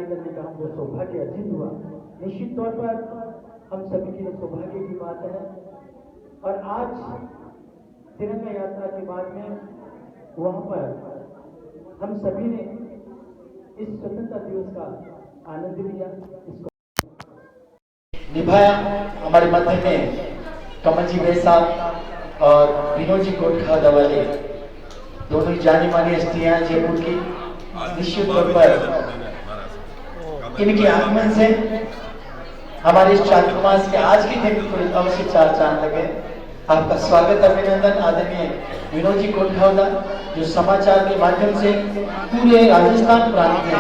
कार्य करने का हमको सौभाग्य अर्जित हुआ। निश्चित तौर पर हम सभी के लिए सौभाग्य की बात है। और आज तिरंगा यात्रा के बाद में वहां पर हम सभी ने इस स्वतंत्रता दिवस का आनंद लिया, इसको निभाया। हमारे मध्य में कमल जी भाई साहब और विनोद जी कोटखादा वाले दोनों ही जानी मानी हस्तियां जयपुर की। निश्चित तौर पर इनके आगमन से हमारे इस चातुर्मास के आज के दिन को अवश्य चार चांद लगे। आपका स्वागत, अभिनंदन आदरणीय विनोद जी कोटखादा, जो समाचार के माध्यम से पूरे राजस्थान प्रांत में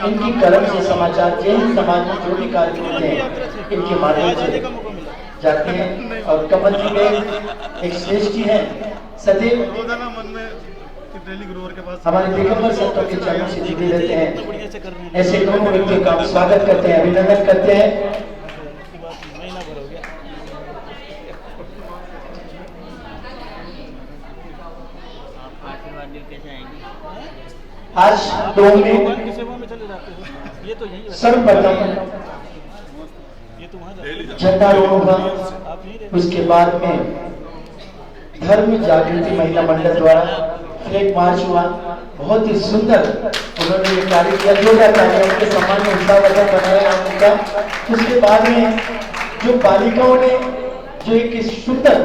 इनकी कलम से समाचार जैन समाज में जो भी कार्यक्रम होते हैं इनके माध्यम से जाते हैं। और कमल जी में एक श्रेष्ठी है, सदैव हमारे दिगंबर संतों के चरणों से जुड़े रहते हैं। ऐसे दोनों व्यक्तियों का हम स्वागत करते हैं, अभिनंदन करते हैं। आज दो में सर्वप्रथम झंडारोहण हुआ, उसके बाद में धर्म जागृति महिला मंडल द्वारा फ्लैग मार्च हुआ। बहुत ही सुंदर उन्होंने ये कार्य किया, जो जाता है उनके सम्मान में उत्साहवर्धन बनाया उनका। उसके बाद में जो बालिकाओं ने जो एक सुंदर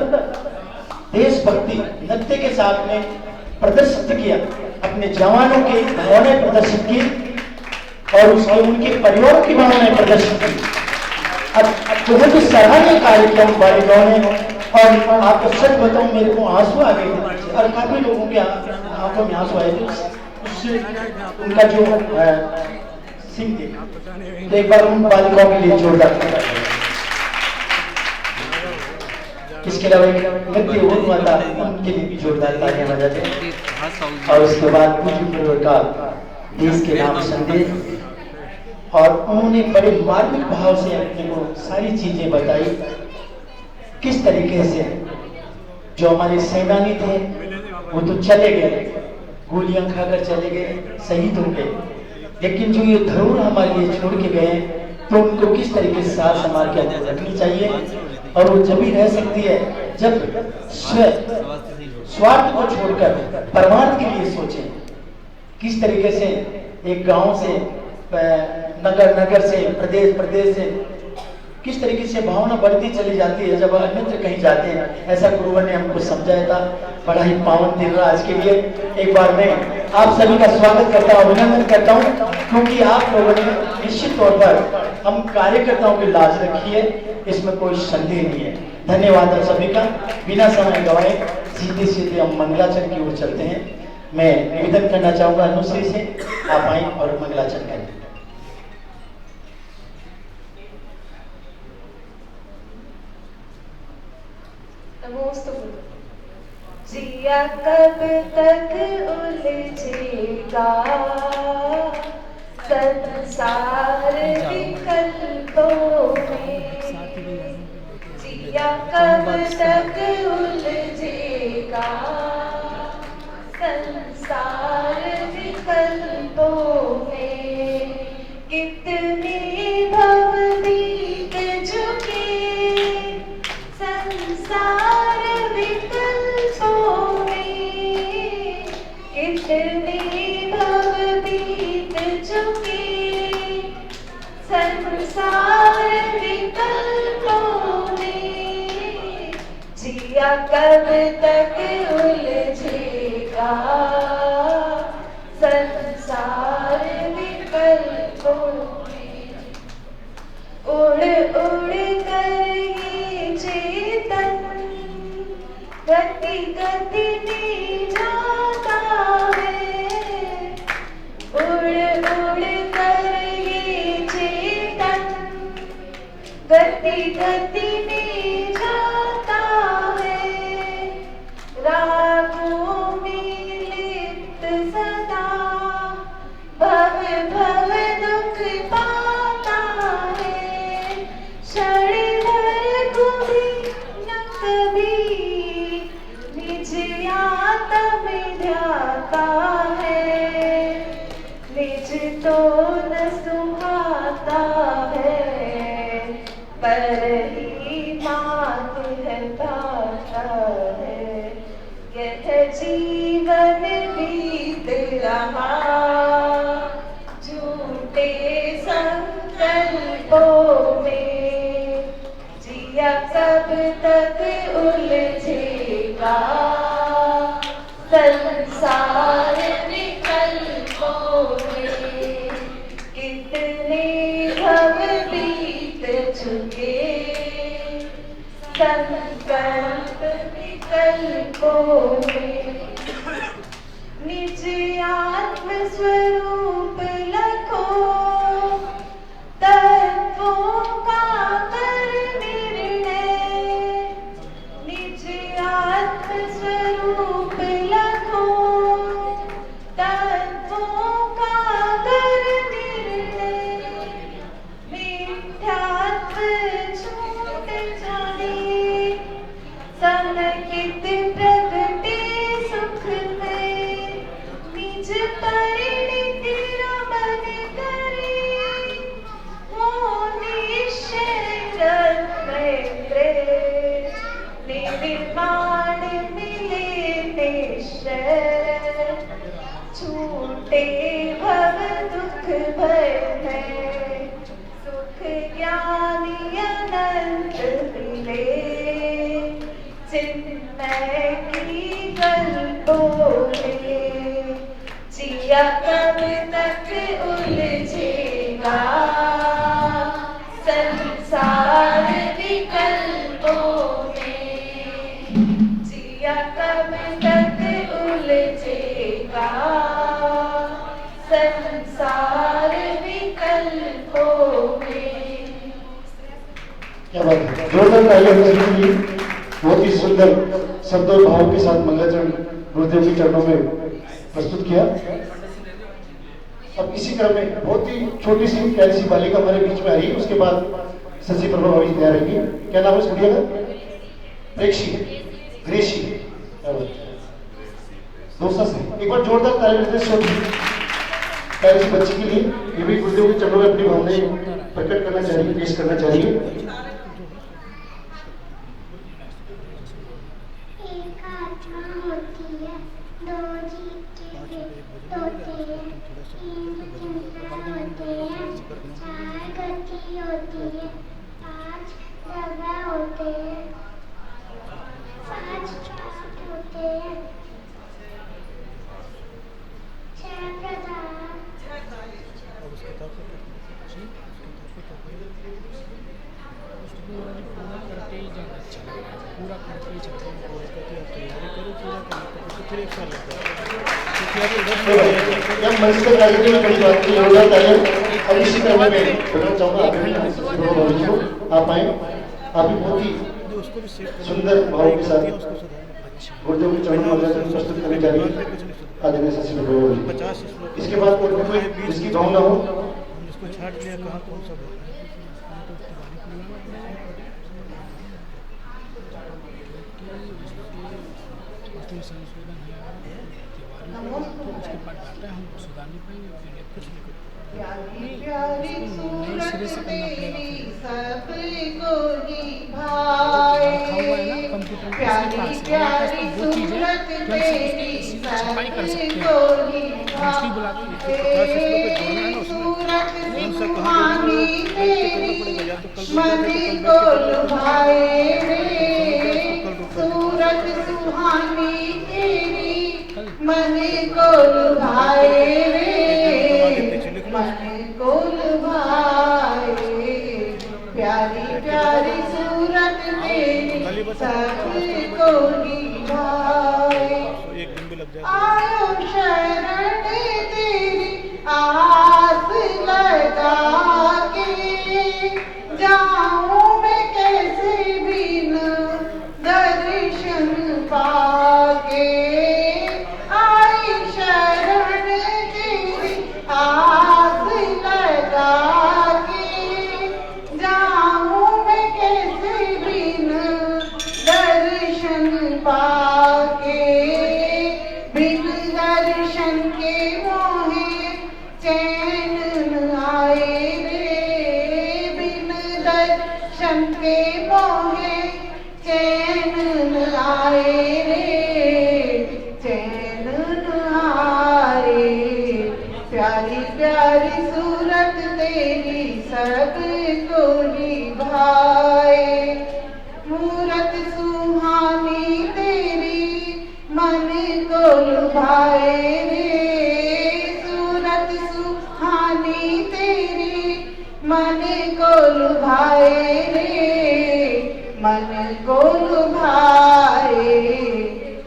देशभक्ति नृत्य के साथ में प्रदर्शित किया, अपने जवानों की भावनाएं प्रदर्शित की और उसके उनके परिवारों की भावनाएं प्रदर्शित की। अब बहुत ही सराहनीय कार्यक्रम बालिकाओं ने। और आपको सच बताऊं, मेरे को आंसू आ गए थे और काफी लोगों के आंखों में आंसू आए थे उससे उनका जो सीन देखा। तो एक बार उन बालिकाओं के लिए जोरदार इसके अलावा नृत्य और हुआ था, उनके लिए भी जोरदार तालियां बजाते हैं। और उसके बाद कुछ का देश के नाम संदेश, और उन्होंने बड़े मार्मिक भाव से अपने को सारी चीजें बताई, किस तरीके से जो हमारे सेनानी थे वो तो चले गए, गोलियां खाकर चले गए, शहीद हो गए, लेकिन जो ये धरोहर हमारे लिए छोड़ के गए तो उनको किस तरीके से साथ संभाल के आगे रखनी चाहिए। और वो जब ही रह सकती है जब स्वार्थ को छोड़कर परमार्थ के लिए सोचे। किस तरीके से एक गांव से नगर से प्रदेश से किस तरीके से भावना बढ़ती चली जाती है जब अन्यत्र कहीं जाते हैं, ऐसा गुरुवर ने हमको समझाया था। बड़ा ही पावन दिन रहा आज के लिए। एक बार मैं आप सभी का स्वागत करता हूँ, अभिनंदन करता हूँ, क्योंकि आप लोगों ने निश्चित तौर पर हम कार्यकर्ताओं की लाज रखी है, इसमें कोई संदेह नहीं है। धन्यवाद आप सभी का। बिना समय गवाए सीधे हम मंगलाचरण की ओर चलते हैं। मैं निवेदन करना चाहूंगा अनुश्री से, आप आए और मंगलाचरण करें। जिया कब तक उलझेगा संसार विकल्पों में, जिया कब तक उलझेगा संसार विकल्पों में। कितने भव बीत चुके संसार विकल्पों में, कितने भव बीत चुके संसार विकल्पों में। जिया कब तक उलझेगा संसार विकल्पों में। उड़ उड़ कर ये चेतन गति गति में जाता है। उड़ उड़ कर ये चेतन गति गति में जाता है। रागों में झूठे संकल्पों में जिया कब तक उलझेगा संसार विकल्पों में। कितने भव बीत चुके संकल्प विकल्पों में। निज आत्म स्वरूप लखो तत्वों का कर निर्णय। निज आत्म स्वरूप लखो तत्वों का कर निर्णय। मिथ्यात्व छूट जाने समकित प्रगटे सुख में। निज परिणति रमन करे वो निश्चय निर्माण मिले निश्चय। छूटे भव दुख भय सुख ज्ञानी अनंत मिले। चिन्मय की गल्पों में जिया कब तक उलझेगा संसार विकल्पों में। जिया कब तक उलझेगा संसार विकल्पों में। क्या बात है, जोरदार तालियां हो सभी के लिए। बहुत ही सुंदर शब्द और भाव के साथ मंगलाचरण गुरुदेव के चरणों में प्रस्तुत किया। अब इसी क्रम में बहुत ही छोटी सी प्यारी सी बालिका हमारे बीच में आई, उसके बाद शशि प्रभा भाभी तैयार रहेंगी। क्या नाम है इस गुड़िया का? प्रेक्षी, ग्रेशी। दोस्तों से एक बार जोरदार तालियां देते हैं छोटी प्यारी सी बच्ची के लिए। ये भी गुरुदेव के चरणों में अपनी भावनाएं प्रकट करना चाह रही है, पेश करना चाह रही है। मंच पर कार्यक्रम में बड़ी बात की योजना तालियां। अब इसी क्रम में बताना चाहूँगा आप आए, आप भी बहुत ही सुंदर भाव के साथ गुरुदेव के चरणों में प्रस्तुत करने जा रही है आदरणीय शशि प्रभा जी। इसके बाद कोई जिसकी भावना हो प्यारी सूरत तेरी सबको ही भाए। प्यारी प्यारी सूरत तेरी सबको ही भाए। सूरत सुहानी तेरी मन को लुभाए रे। सूरत सुहानी तेरी मन को लुभाए रे। मन को लुभाए। प्यारी प्यारी सूरत तेरी सबको निभाए। आयो शरण तेरी आस लगा के जाऊं मैं कैसे बिन दर्शन पाके। आई शरण तेरी आस लगा के जाऊं मैं कैसे बिन दर्शन पाके। बिन दर्शन के मोहे चैन न आए रे। बिन दर्शन के मोहे चैन न आए रे। चैन न आए। प्यारी प्यारी सूरत सबको निभाए। मूरत सुहानी तेरी मन को लुभाए रे, सूरत सुहानी तेरी मन को लुभाए रे, मन को लुभाए।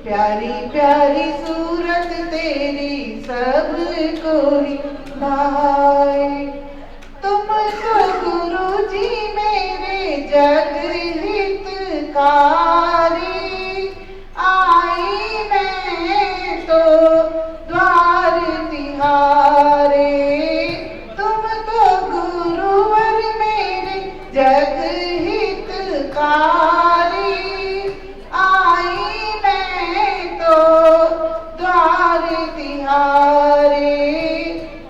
प्यारी प्यारी सूरत तेरी सबको निभाए। तुमको गुरु जी मेरे जग हितकारी, आई मैं तो द्वार तिहारे। तुम तो गुरुवर मेरे जग हितकारी, आई मैं तो द्वार तिहारे।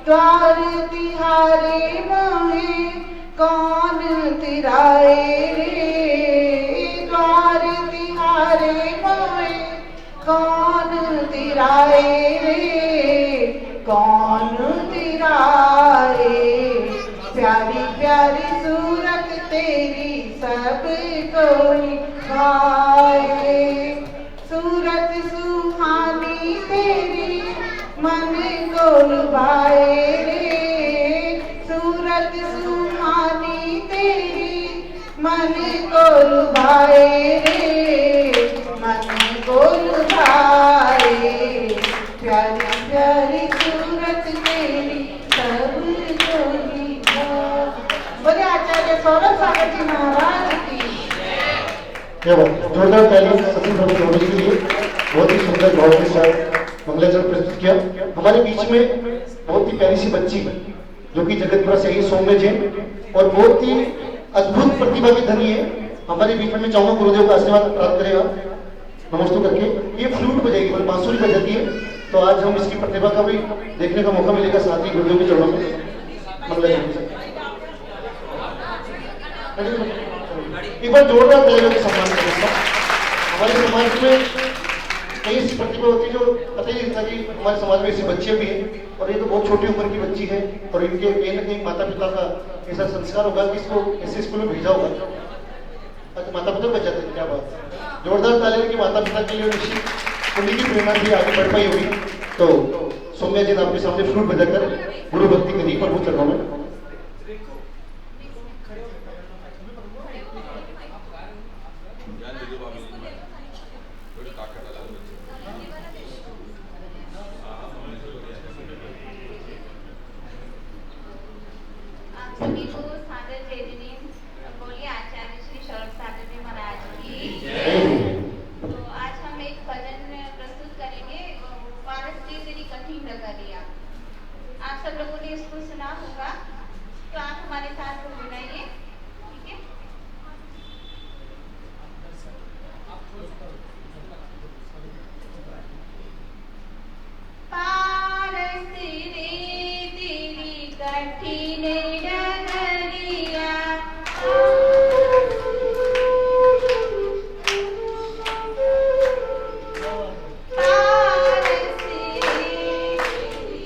द्वार तिहारे मोहे कौन तिराए रे, द्वार तिहारे मोहे कौन तिराए रे, कौन तिराए। प्यारी प्यारी सूरत तेरी सबको निभाए। सूरत सुहानी तेरी मन को लुभाए रे, सूरत सुहानी तेरी मन को लुभाए रे, मन को लुभाए। प्यारी प्यारी सूरत तेरी सबको निभाए। बोले आचार्य सौरभ सागर जी महाराज की। क्या बात, जोरदार तालियां सचिन प्रभु चौधरी के लिए। बहुत ही सुंदर भाव के साथ मंगलाचरण प्रस्तुत किया। हमारे बीच में बहुत ही प्यारी सी बच्ची जो कि जगतपुरा से ही सौम्य जैन और बहुत ही अद्भुत प्रतिभा की धनी है। हमारे बीच में मैं चाहूंगा गुरुदेव का आशीर्वाद प्राप्त करेगा नमस्ते करके। ये फ्लूट बजाएगी, मतलब बांसुरी बजाती है, तो आज हम इसकी प्रतिभा का भी देखने का मौका मिलेगा। साथ ही गुरुदेव के चरणों में मंगलाचरण। एक बार जोरदार तालियों के सम्मान करेगा। हमारे समाज में कई ऐसी प्रतिभा होती है जो पता ही नहीं था कि हमारे समाज में ऐसी बच्चियां भी हैं, और ये तो बहुत छोटी उम्र की बच्ची है, और इनके कहीं ना कहीं माता पिता का ऐसा संस्कार होगा कि इसको ऐसे स्कूल में भेजा होगा। अच्छा, माता पिता बच जाते हैं, क्या बात। जोरदार तालियां कि माता पिता के लिए उन्हीं की प्रेरणा से आगे बढ़ पाई होगी। तो सौम्या जी आपके सामने फ्लूट बजाकर गुरु भक्ति करी प्रभु चरणों में। सभी को सादर जय जिनेन्द्र। बोलिए आचार्य श्री सौरभ सागर जी महाराज की। तो आज हम एक भजन प्रस्तुत करेंगे, पारस की तेरी कठिन डगरिया। आप सब लोगों ने इसको सुना होगा, तो आप हमारे साथ गुनगुनाइए, ठीक है। पारस रे तेरी कठिन डगरिया, पारस रे तेरी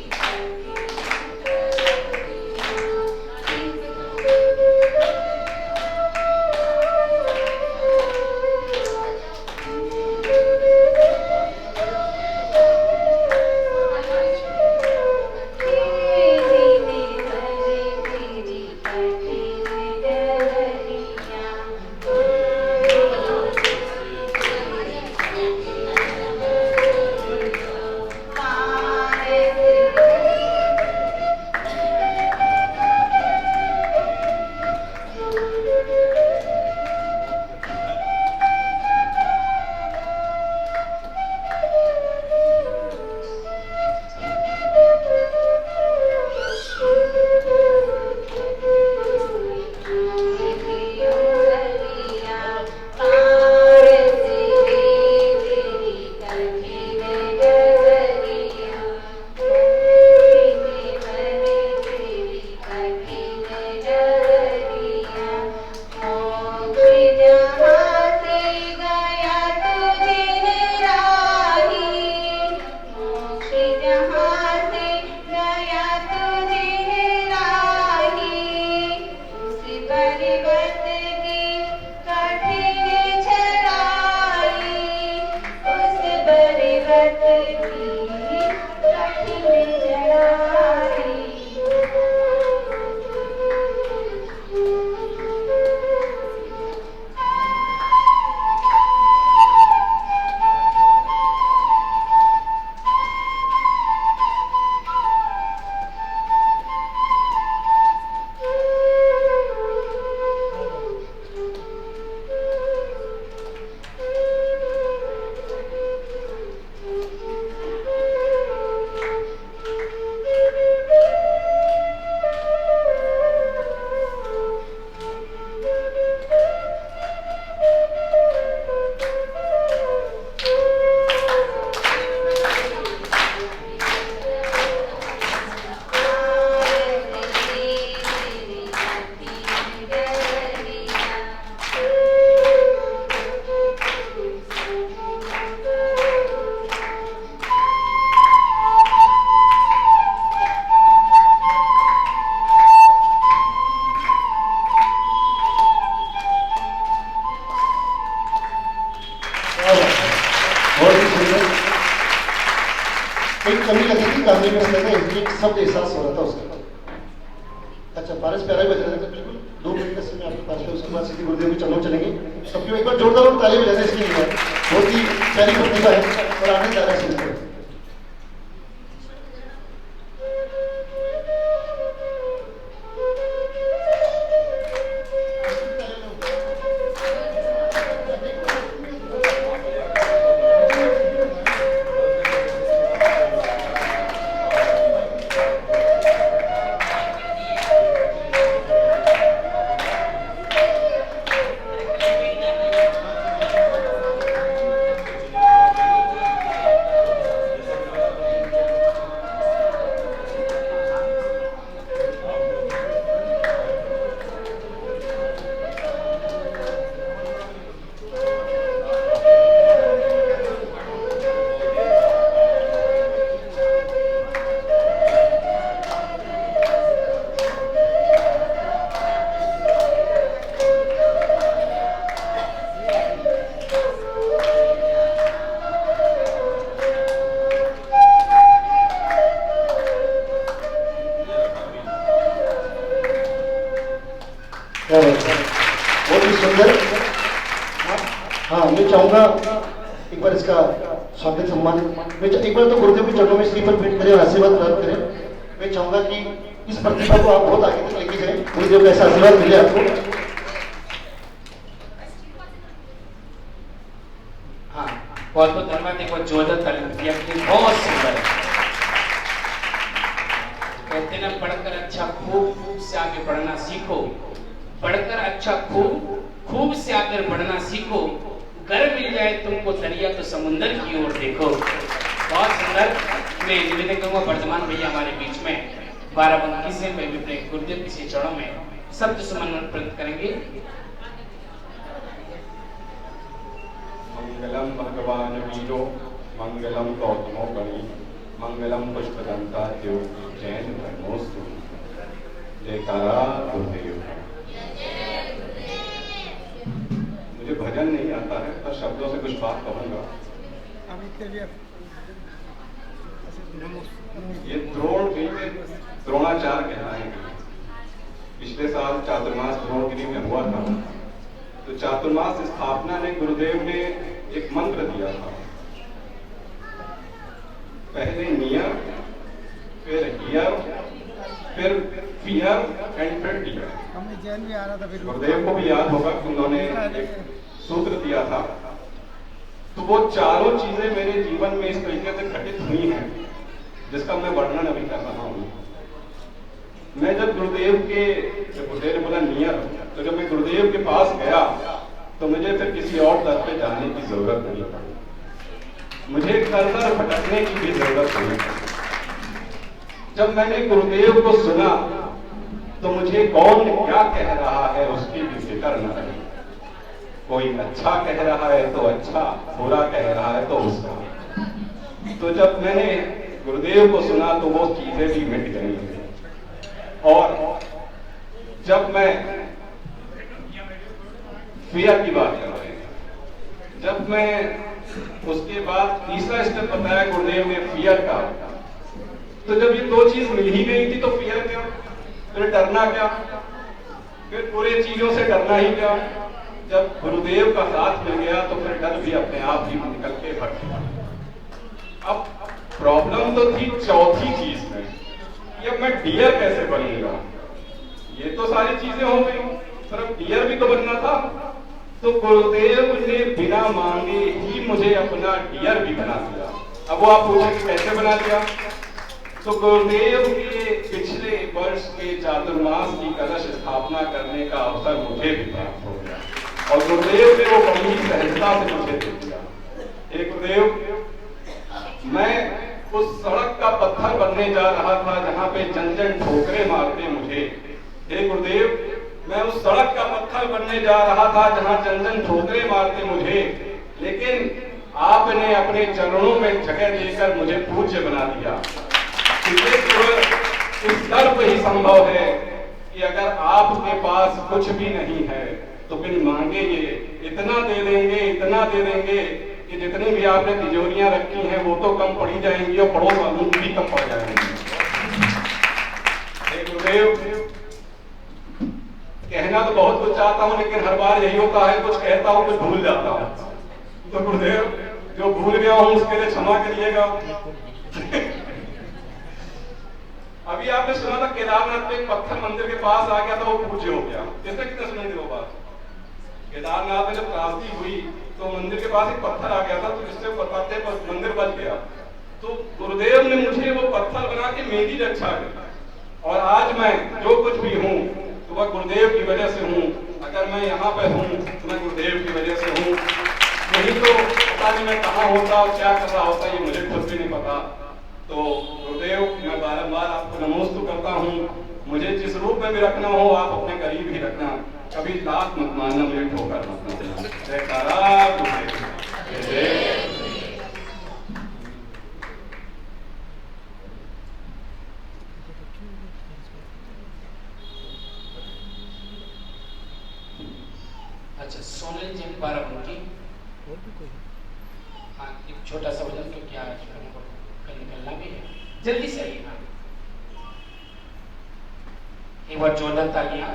शब्द एहसास हो रहा था उसका। अच्छा, पारस प्यारा ही बज रहा था बिल्कुल। 2 मिनट का समय आपके पास है, उसके बाद सीधी गुरुदेव के चरणों चलेंगे। सबकी एक बार जोरदार और ताली बजाने इसके लिए बहुत ही प्यारी प्रतिभा है और आनंद आ रहा है सुनकर। बहुत ही सुंदर। हाँ, मैं चाहूंगा एक बार इसका स्वागत सम्मान मैं एक बार तो गुरुदेव के चरणों में श्रीफल भेंट करें और आशीर्वाद प्राप्त करें। मैं चाहूंगा कि इस प्रतिभा को आप बहुत आगे तक लेके जाएं, गुरुदेव का ऐसा आशीर्वाद मिले आपको। हाँ, बहुत बहुत धन्यवाद। एक बार जोरदार ताली दिया, बहुत सुंदर। कहते ना, पढ़कर अच्छा खूब से आगे बढ़ना सीखो, पढ़कर अच्छा खूब से आगे बढ़ना सीखो, घर मिल जाए तुमको दरिया तो समुंदर की ओर देखो। बहुत सुंदर। मैं निवेदन करूंगा वर्धमान भैया हमारे बीच में बाराबंकी से, मैं भी अपने गुरुदेव के चरणों में शब्द सुमन अर्पित करेंगे। मंगलम भगवान वीरो, मंगलम गौतमो गणी, मंगलम पुष्पदंता देव जैन धर्मोस्तु। जयकारा गुरुदेव। मुझे भजन नहीं आता है, पर शब्दों से कुछ बात कहूंगा। ये द्रोण द्रोणाचार्य कहलाएंगे। पिछले साल चातुर्मास द्रोणगिरी में हुआ था, तो चातुर्मास स्थापना ने गुरुदेव ने एक मंत्र दिया था। पहले नियर, फिर हियर, फिर फियर एंड फिर डियर। गुरुदेव को भी याद होगा कि उन्होंने एक सूत्र दिया था। तो वो चारों चीजें मेरे जीवन में इस तरीके से घटित हुई हैं, जिसका मैं वर्णन अभी कर रहा हूँ। मैं जब गुरुदेव ने बोला नियर, तो जब मैं गुरुदेव के पास गया तो मुझे फिर किसी और दर पे जाने की जरूरत नहीं पड़ी, मुझे कर्सर भटकने की भी जरूरत नहीं पड़ी। जब मैंने गुरुदेव को सुना तो मुझे कौन क्या कह रहा है उसकी भी फिक्र न रही। कोई अच्छा कह रहा है तो अच्छा, बुरा कह रहा है तो उसका। तो जब मैंने गुरुदेव को सुना तो वो चीजें भी मिट गई। और जब मैं फियर की बात कर रहे हैं, जब मैं उसके बाद तीसरा स्टेप बताया गुरुदेव ने फियर का, तो जब ये दो चीज मिल ही गई थी तो फियर क्या, फिर डरना क्या, फिर पूरे चीजों से डरना ही क्या। जब गुरुदेव का साथ मिल गया तो फिर डर भी अपने आप ही निकल के भट गया। अब प्रॉब्लम तो थी चौथी चीज में, अब मैं डियर कैसे बनूंगा। ये तो सारी चीजें हो गई, पर अब डियर भी तो बनना था। तो गुरुदेव ने बिना मांगे ही मुझे अपना डियर भी बना दिया। अब वो आप पूछे कि कैसे बना दिया, तो गुरुदेव के पिछले वर्ष के चातुर्मास की कलश स्थापना करने का अवसर मुझे भी प्राप्त हो गया, और गुरुदेव ने वो बड़ी सहजता से मुझे दे दिया। हे गुरुदेव, मैं उस सड़क का पत्थर बनने जा रहा था जहां पे जन जन ठोकरे मारते मुझे। हे गुरुदेव, मैं उस सड़क का पत्थर बनने जा रहा था जहां जन जन ठोकरे मारते मुझे, लेकिन आपने अपने चरणों में जगह देकर मुझे पूज्य बना दिया। केवल इस दर्प ही संभव है कि अगर आपके पास कुछ भी नहीं है तो बिन मांगे ये इतना दे देंगे, इतना दे देंगे कि जितनी भी आपने तिजोरियां रखी हैं वो तो कम पड़ी जाएंगी और पड़ोस वालों की भी कम पड़ जाएंगी। गुरुदेव, कहना तो बहुत कुछ चाहता हूँ, लेकिन हर बार यही होता है, कुछ कहता हूँ कुछ भूल जाता हूँ। तो गुरुदेव, जो भूल गया हूँ उसके लिए क्षमा करिएगा। अभी आपने सुना था केदारनाथ में एक पत्थर मंदिर के पास आ गया था, वो पूज्य हो गया। कितने सुने थे वो बात? केदारनाथ में जब त्रासदी हुई तो मंदिर के पास एक पत्थर आ गया था, तो जिससे बताते मंदिर बच गया। तो गुरुदेव ने मुझे वो पत्थर बना के मेरी रक्षा की, और आज मैं जो कुछ भी हूँ तो वह गुरुदेव की वजह से हूँ। अगर मैं यहाँ पे हूँ तो मैं गुरुदेव की वजह से हूँ। नहीं तो पता नहीं मैं कहाँ होता, क्या कर रहा होता, ये मुझे खुद भी नहीं पता। तो गुरुदेव, मैं बारंबार आपको नमोस्तु करता हूँ। मुझे जिस रूप में भी रखना हो आप अपने करीब ही रखना, कभी लात मत मानना, मुझे ठोकर मत मारना। जयकारा गुरुदेव। जय। अच्छा, सोनल जी बाराबंकी। हाँ, एक छोटा सा वजन, तो क्या कल निकलना भी है, जल्दी से आइए। हाँ, एक बार जोरदार तालियां।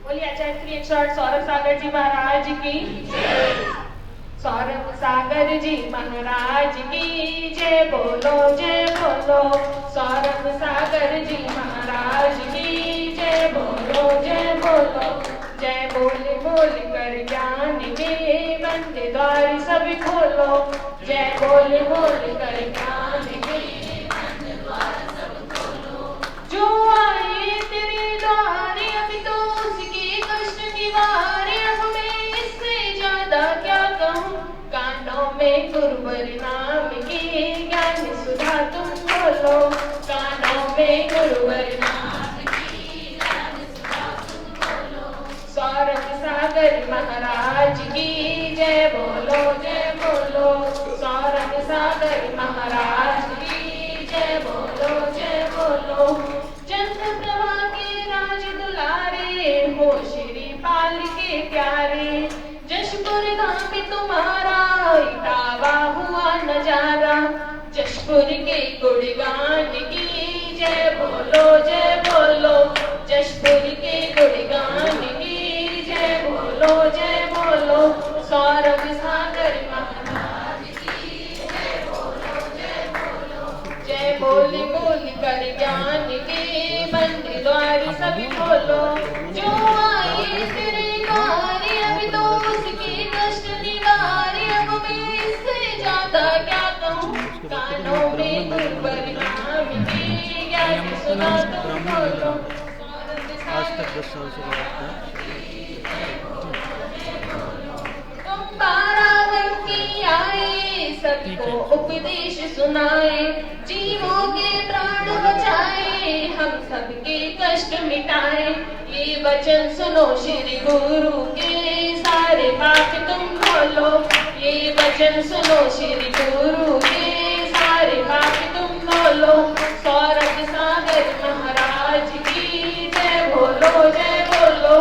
बोलिए आचार्य श्री 108 सौरभ सागर जी महाराज की। सौरभ सागर जी महाराज की जय बोलो, जय बोलो। सौरभ सागर जी महाराज की जय बोलो, जय बोलो। जय बोल बोल कर ज्ञान के बंद द्वार सब खोलो। जय बोल बोल कर ज्ञान के बंद द्वार सब खोलो। जो आए तेरे द्वारे अभी तो उसकी कष्ट निवारे। अब मैं इससे ज्यादा क्या कहूँ, कानों में गुरुवर नाम की ज्ञान सुधा तुम बोलो। कानों में गुरुवर नाम की ज्ञान सुधा तुम बोलो। सौरभ सागर महाराज की जय बोलो, जय बोलो। सौरभ सागर महाराज की जय बोलो, जय बोलो। चंद्र प्रभा के राज दुलारे हो श्री पाल के प्यारे। जशपुर धाम तुम्हारा इटावा हुआ नजारा। जशपुर के गुणगान की जय बोलो, जय बोलो। जशपुर के गुणगान की जय बोलो, जय बोलो। सौरभ सागर महाराज की जय बोलो, जय बोलो। जय बोल बोल कर ज्ञान के बंद द्वार सब खोलो। जो आए तेरे द्वारे अभी तो उसकी कष्ट निवारे। अब मैं इससे ज्यादा क्या कहूँ, कानों में गुरुवर नाम की ज्ञान सुना तुम बोलो। आज तक 10 साल से लगाते हैं। तुम बाराबंकी आए, सबको उपदेश सुनाए। जीवों के प्राण बचाए, हम सबके कष्ट मिटाए। ये वचन सुनो श्री गुरु के, सारे पाप तुम खोलो। ये वचन सुनो श्री गुरु के, सारे पाप तुम खोलो। सौरभ सागर महाराज की जय बोलो, जय बोलो।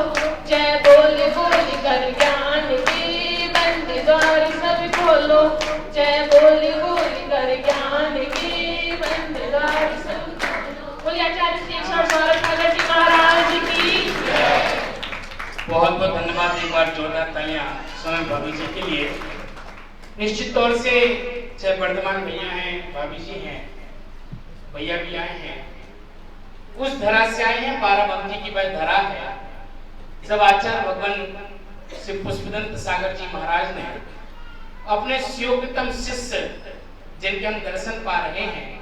जय बोल बोल कर ज्ञान के बंद द्वार सब खोलो। जय बोल बोल कर ज्ञान के बंद द्वार सब खोलो। बोलिए आचार्य श्री 108 सौरभ सागर जी महाराज की। बहुत बहुत धन्यवाद। एक बार जोरदार तालियां सोनल भाभी जी के लिए। निश्चित तौर से चाहे वर्धमान भैया हैं, भाभी जी हैं, भैया भी आए हैं, उस धरा से आए हैं, बाराबंकी की वह धरा है। सब आचार्य भगवान श्री पुष्पदंत सागर जी महाराज ने अपने योग्यतम शिष्य, जिनके हम दर्शन पा रहे हैं,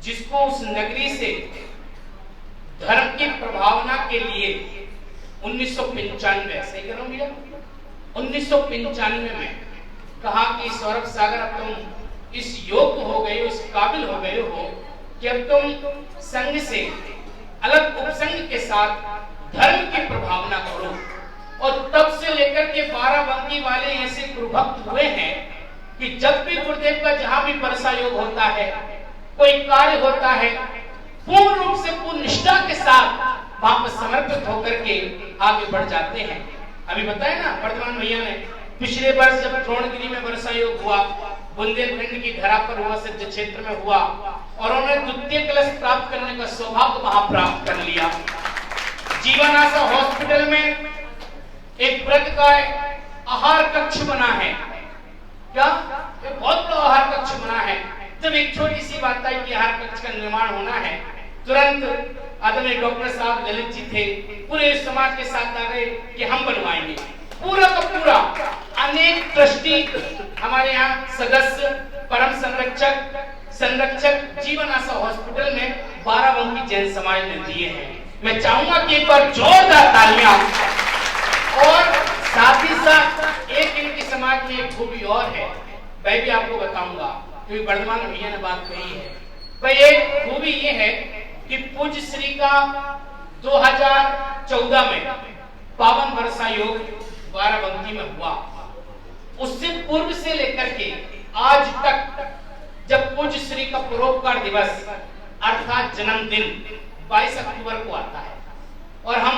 जिसको उस नगरी से धर्म की प्रभावना के लिए 1995 सही कह रहा हूं भैया, 1995 में कहा कि सौरभ सागर अब तुम इस योग्य हो गए हो, इस काबिल हो गए हो कि अब तुम संघ से अलग उपसंघ के साथ धर्म की प्रभावना करो। और तब से लेकर के बाराबंकी वाले ऐसे गुरुभक्त हुए हैं कि जब भी गुरुदेव का जहां भी वर्षा योग होता है, कोई कार्य होता है, पूर्ण रूप से पूर्ण निष्ठा के साथ वहां पर समर्पित होकर के आगे बढ़ जाते हैं। अभी बताया ना वर्धमान भैया ने, पिछले वर्ष जब द्रोणगिरी में वर्षा योग हुआ, बुंदेलखंड की धरा पर हुआ, सिद्ध क्षेत्र में हुआ, और उन्होंने द्वितीय कलश प्राप्त करने का सौभाग्य वहां प्राप्त कर लिया। जीवन आशा हॉस्पिटल में एक व्रत का आहार कक्ष बना है। क्या एक बहुत बड़ा आहार कक्ष बना है। जब एक छोटी सी बात आई कि आहार कक्ष का निर्माण होना है, तुरंत आदरणीय डॉक्टर साहब ललित जी थे, पूरे समाज के साथ आ गए कि हम बनवाएंगे। पूरा का पूरा अनेक ट्रस्टी हमारे यहाँ सदस्य, परम संरक्षक जीवन आशा हॉस्पिटल में बाराबंकी जैन समाज ने दिए हैं। मैं चाहूंगा कि एक बार जोरदार तालियां। और साथ ही साथ एक इनकी समाज में एक खूबी और है, मैं भी आपको बताऊंगा, क्योंकि वर्धमान भैया ने बात कही है। भाई एक खूबी ये है कि पूज्य श्री का 2014 में पावन वर्षा योग बाराबंकी में हुआ। उससे पूर्व से लेकर के आज तक जब पूज्य श्री का परोपकार दिवस अर्थात जन्मदिन 22 अक्टूबर को आता है, और हम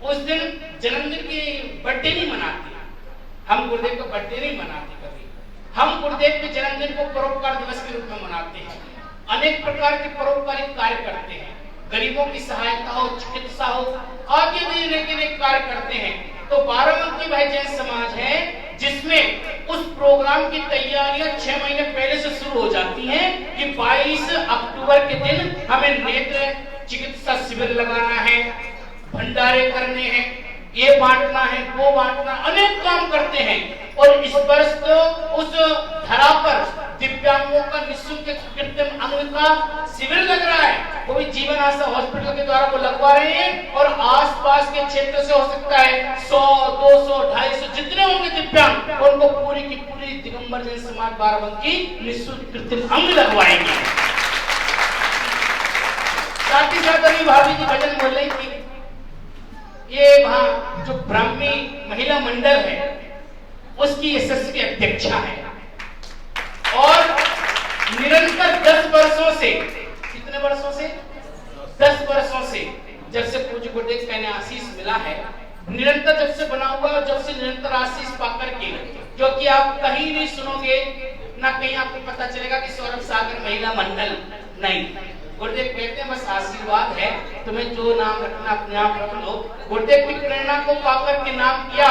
उस दिन जन्मदिन की बर्थडे नहीं मनाते, हम गुरुदेव का बर्थडे नहीं मनाते कभी। हम गुरुदेव के जन्मदिन को परोपकार दिवस के रूप में मनाते हैं। अनेक प्रकार के परोपकारी कार्य करते हैं, गरीबों की सहायता हो, चिकित्सा हो, आगे भी अनेक कार्य करते हैं। तो बाराबंकी भाई जैन समाज है जिसमें उस प्रोग्राम की तैयारियां 6 महीने पहले से शुरू हो जाती हैं कि 22 अक्टूबर के दिन हमें नेत्र चिकित्सा शिविर लगाना है, भंडारे करने हैं, ये बांटना है, वो बांटना, अनेक काम करते हैं। और इस वर्ष तो उस धरा पर दिव्यांगों का निःशुल्क कृत्रिम अंग का शिविर लग रहा है, वो भी जीवन आशा हॉस्पिटल के द्वारा वो लगवा रहे हैं। और आसपास के क्षेत्र से हो सकता है 100, 200, 250 जितने होंगे दिव्यांग, उनको पूरी की पूरी दिगंबर जैन समाज बाराबंकी निःशुल्क कृत्रिम अंग लगवाएंगे। साथ ही साथ अभी भाभी जी भजन बोल रही थी, ये वहां जो ब्राह्मी महिला मंडल है उसकी यशस्वी अध्यक्षा है, और निरंतर 10 वर्षों से, कितने वर्षों से, 10 वर्षों से, जब से पूज्य गुरुदेव कहने आशीष मिला है, निरंतर जब से बना हुआ, जब से निरंतर आशीष पाकर के, जो कि आप कहीं नहीं सुनोगे, ना कहीं आपको पता चलेगा कि सौरभ सागर महिला मंडल, नहीं। गुरुदेव कहते हैं बस आशीर्वाद है, तुम्हें जो नाम रखना अपने आप रख लो। गुरुदेव की प्रेरणा को पाकर के नाम किया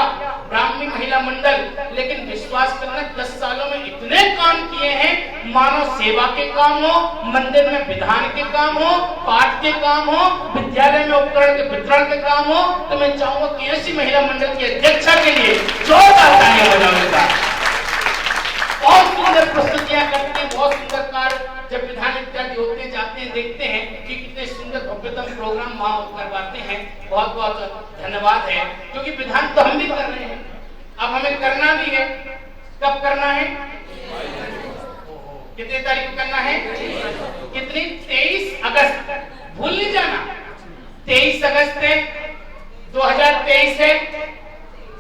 ब्राह्मी महिला मंडल, लेकिन विश्वास करना 10 सालों में इतने काम किए हैं, मानव सेवा के काम हो, मंदिर में विधान के काम हो, पाठ के काम हो, विद्यालय में उपकरण के वितरण के काम हो। तो मैं चाहूंगा कि ऐसी महिला मंडल की अध्यक्षा के लिए जोरदार तालियां बजाऊंगा। बहुत सुंदर प्रस्तुतियां करते हैं, बहुत सुंदर कार्य, जब विधान इत्यादि होते जाते हैं, देखते हैं कि कितने सुंदर भव्यतम प्रोग्राम वहां करवाते हैं। बहुत बहुत धन्यवाद है, क्योंकि विधान तो हम भी कर रहे हैं, अब हमें करना भी है। कब करना है? कितनी तारीख को करना है? कितनी? 23 अगस्त, भूल नहीं जाना। 23 अगस्त है, 2023 है,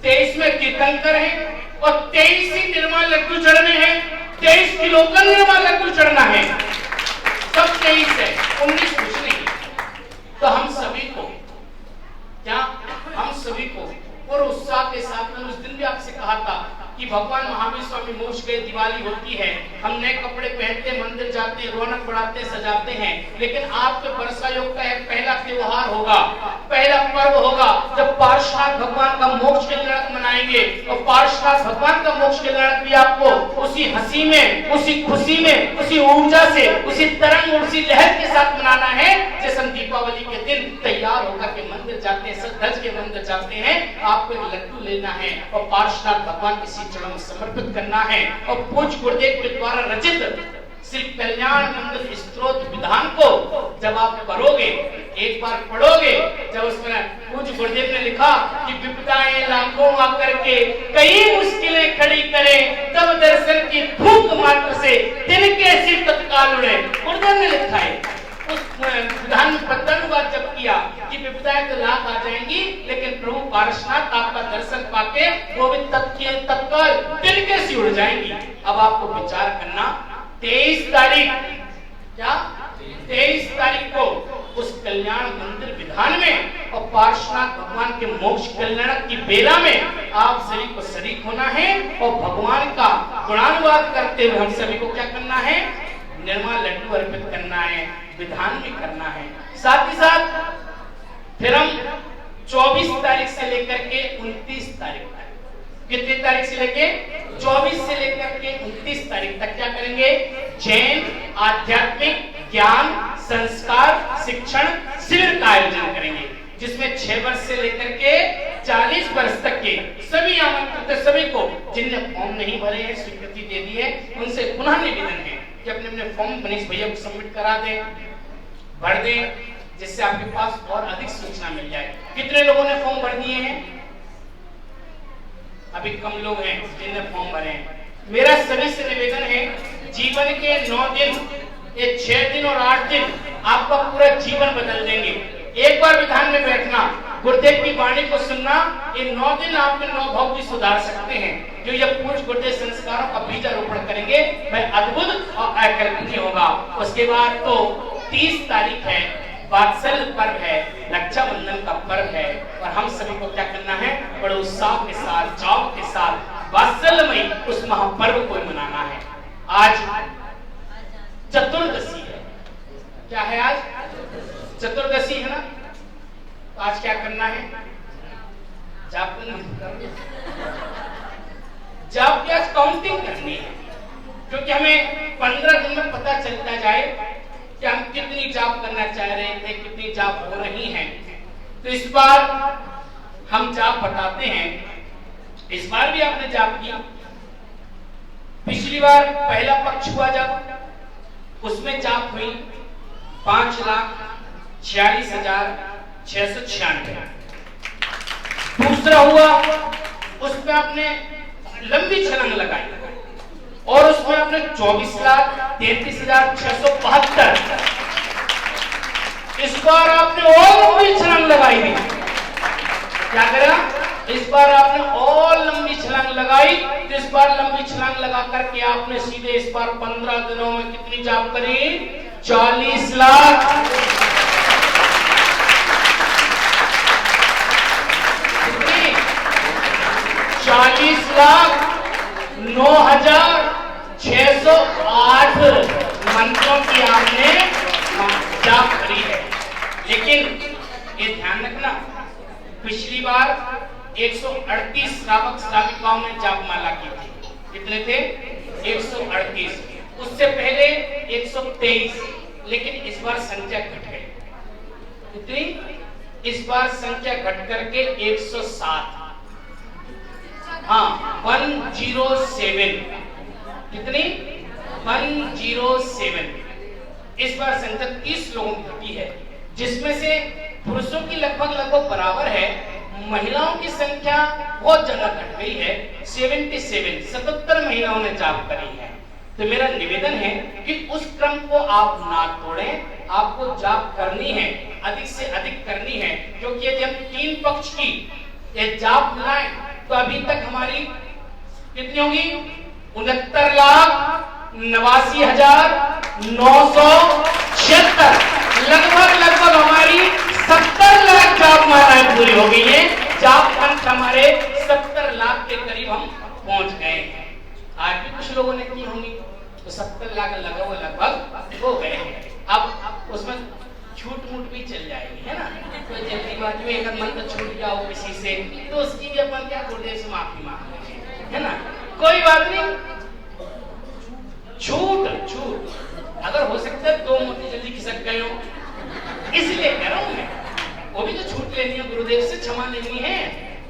23 में तीर्थंकर है, और 23 ही निर्मल लड्डू चढ़ने हैं, 23 किलो का निर्मल लड्डू चढ़ना है, सब 23 है, 19 कुछ नहीं। तो हम सभी को, क्या हम सभी को पूरे उत्साह के साथ, मैंने उस दिन भी आपसे कहा था कि भगवान महावीर स्वामी मोक्ष गए, दिवाली होती है, हम नए कपड़े पहनते, मंदिर जाते, रौनक बढ़ाते, सजाते हैं, लेकिन आपके वर्षा योग का एक पहला त्योहार होगा, पहला पर्व होगा, जब पार्श्वनाथ भगवान का मोक्ष के लड़क मनाएंगे। और पार्श्वनाथ भगवान का मोक्ष के लड़क भी आपको उसी हंसी में, उसी खुशी में, उसी ऊर्जा से, उसी तरंग, उसी लहर के साथ मनाना है जैसे हम दीपावली के दिन तैयार होकर के मंदिर जाते हैं, सज के मंदिर जाते हैं। आपको एक लड्डू लेना है और पार्श्वनाथ भगवान के चरणों में समर्पित करना है, और पूज्य गुरुदेव के द्वारा रचित श्री कल्याण मंदिर स्तोत्र विधान को जब आप पढ़ोगे, एक बार पढ़ोगे, जब उसमें पूज्य गुरुदेव ने लिखा कि विपदाएं लाखों आकर के कई मुश्किलें खड़ी करें, तब दर्शन की भूख मात्र से तिनके सिर तत्काल उड़े, गुरुदेव ने लिखा है। उस विधान में प्रत्यनुवाद जब किया कि विपदाएं तो लाख आ जाएंगी, लेकिन प्रभु पार्श्वनाथ आपका दर्शन पाके वो भी तत्काल तिनके से उड़ जाएंगी। अब आपको विचार करना, 23 तारीख, क्या 23 तारीख को उस कल्याण मंदिर विधान में और पार्श्वनाथ भगवान के मोक्ष कल्याण की बेला में आप सभी को शरीक होना है और भगवान का गुणानुवाद करते हुए हम सभी को क्या करना है, निर्मल लड्डू अर्पित करना है, विधान में करना है। साथ ही साथ फिर हम 24 तारीख से लेकर के 29 तारीख तक, कितनी तारीख से लेके 24 से लेकर के 29 तारीख तक क्या करेंगे, जैन आध्यात्मिक ज्ञान संस्कार शिक्षण शिविर का आयोजन करेंगे, जिसमें 6 वर्ष से लेकर के 40 वर्ष तक के सभी आमंत्रित सभी को जिनने फॉर्म नहीं भरे हैं, स्वीकृति दे दी है, उनसे पुनः निवेदन है कि अपने अपने फॉर्म गणेश भैया को सबमिट करा दें, भर दें, जिससे आपके पास और अधिक सूचना मिल जाए। कितने लोगों ने फॉर्म भर दिए हैं? अभी कम लोग हैं जिन्होंने फॉर्म भरे हैं। मेरा सभी से निवेदन है, जीवन के 9 दिन, ये 6 दिन और 8 दिन आपका पूरा जीवन बदल देंगे। एक बार विधान में बैठना, गुरुदेव की वाणी को सुनना, ये 9 दिन आपके 9 भाव भी सुधार सकते हैं। जो ये पूर्ण गुरुदेव संस्कारों का बीजारोपण करेंगे, वह अद्भुत और अकल्पनीय होगा। उसके बाद तो 30 तारीख है, वात्सल्य पर्व है, रक्षाबंधन का पर्व है, और हम सभी को क्या करना है, बड़े उत्साह के साथ, चाव के साथ वात्सल्यमय उस महापर्व को मनाना है। आज चतुर्दशी है, क्या है आज? चतुर्दशी है ना। तो आज क्या करना है, जाप की आज काउंटिंग करनी है, क्योंकि हमें 15 दिन में पता चलता जाए कि हम कितनी जाप करना चाह रहे थे, कितनी जाप हो रही है। तो इस बार हम जाप बताते हैं। इस बार भी आपने जाप किया, पिछली बार पहला पक्ष हुआ जब, उसमें जाप हुई 5,46,696। दूसरा हुआ, उसमें आपने लंबी छलांग लगाई और उसमें आपने 24,33,672। इस बार आपने और लंबी छलांग लगाई थी। क्या करा? इस बार आपने और लंबी छलांग लगाई। तो इस बार लंबी छलांग लगा करके आपने सीधे इस बार 15 दिनों में कितनी जाप करी? 40 लाख। कितनी? 40 लाख 9,608 मंत्रों की आपने जाप करी है। लेकिन ये ध्यान रखना, पिछली बार 138 श्रावक श्राविकाओं ने जापमाला की थी। कितने थे? 138। उससे पहले 123, लेकिन इस बार संख्या घट गई। कितनी? इस बार संख्या घट करके 107। हाँ, 107। कितनी? 107। इस बार संख्या 30 लोगों की घटी है, जिसमें से पुरुषों की लगभग बराबर है, महिलाओं की संख्या बहुत ज्यादा घट गई है। 77 महिलाओं ने जाप करी है। तो मेरा निवेदन है कि उस क्रम को आप ना तोड़ें, आपको जाप करनी है, अधिक से अधिक करनी है, क्योंकि यदि हम 3 पक्ष की ये जाप लाएं तो अभी तक हमारी कितनी होगी? 69,89,976। लगभग हमारी 70 लाख जाप मालाएं पूरी हो गई है। जाप अंक हमारे 70 लाख के करीब हम पहुंच गए हैं। आज भी कुछ लोगों ने की होंगी, तो 70 लाख लगभग हो गए हैं। अब उसमें छूट मूट भी चल जाएगी, है ना। तो जल्दीबाजी में एक मंत्र छूट जाओ किसी से, तो उसकी भी अपन क्या गुरुदेव से माफी मांग लेंगे, है ना। कोई बात नहीं, छूट अगर हो सकता है 2 मोती जल्दी खिसक गए हो, इसलिए कह रहा हूं मैं। वो भी तो छूट लेनी है, गुरुदेव से क्षमा लेनी है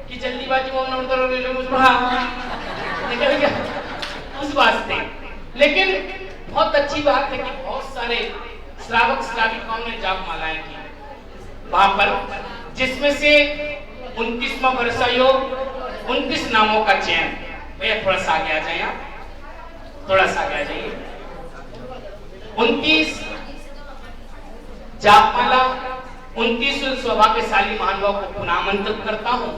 कि जल्दीबाजी में उस वास्ते। लेकिन बहुत अच्छी बात है कि बहुत सारे श्रावक श्राविकाओं ने जाप मालाएं की वहां पर, जिसमें से 29वां वर्षा योग 29 नामों का चयन। भैया थोड़ा सा आगे आ जाए, आप थोड़ा सा आगे आ जाइए। 29 जापमाला 29 सौभाग्यशाली महानुभाव को पुनः आमंत्रित करता हूं